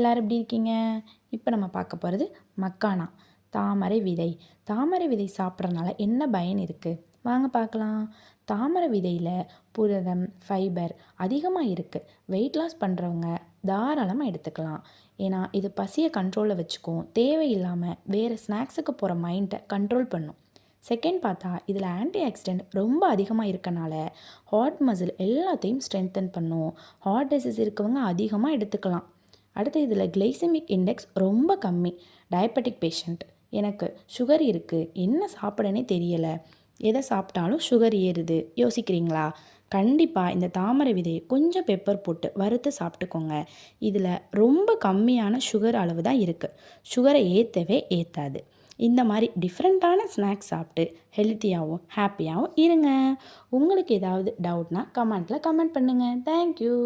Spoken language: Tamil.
எல்லோரும் எப்படி இருக்கீங்க? இப்போ நம்ம பார்க்க போகிறது மக்கானா, தாமரை விதை. தாமரை விதை சாப்பிட்றதுனால என்ன பயன் இருக்குது வாங்க பார்க்கலாம். தாமரை விதையில் புரதம், ஃபைபர் அதிகமாக இருக்குது. வெயிட் லாஸ் பண்ணுறவங்க தாராளமாக எடுத்துக்கலாம். ஏன்னா இது பசியை கண்ட்ரோலில் வச்சுக்கும். தேவையில்லாமல் வேறு ஸ்நாக்ஸுக்கு போகிற மைண்டை கண்ட்ரோல் பண்ணும். செகண்ட் பார்த்தா இதில் ஆன்டி ஆக்சிடென்ட் ரொம்ப அதிகமாக இருக்கனால ஹார்ட் மசில் எல்லாத்தையும் ஸ்ட்ரென்தன் பண்ணும். ஹார்ட் டிசீஸ் இருக்கவங்க அதிகமாக எடுத்துக்கலாம். அடுத்து இதில் கிளைசமிக் இண்டெக்ஸ் ரொம்ப கம்மி. டயபெட்டிக் பேஷண்ட், எனக்கு சுகர் இருக்குது, என்ன சாப்பிடனே தெரியலை, எதை சாப்பிட்டாலும் சுகர் ஏறுது யோசிக்கிறீங்களா? கண்டிப்பாக இந்த தாமரை விதையை கொஞ்சம் பெப்பர் போட்டு வறுத்து சாப்பிட்டுக்கோங்க. இதில் ரொம்ப கம்மியான சுகர் அளவு தான் இருக்குது. சுகரை ஏற்றவே ஏற்றாது. இந்த மாதிரி டிஃப்ரெண்ட்டான ஸ்நாக்ஸ் சாப்பிட்டு ஹெல்த்தியாகவும் ஹாப்பியாகவும் இருங்க. உங்களுக்கு ஏதாவது டவுட்னா கமெண்ட்டில் கமெண்ட் பண்ணுங்கள். தேங்க்யூ.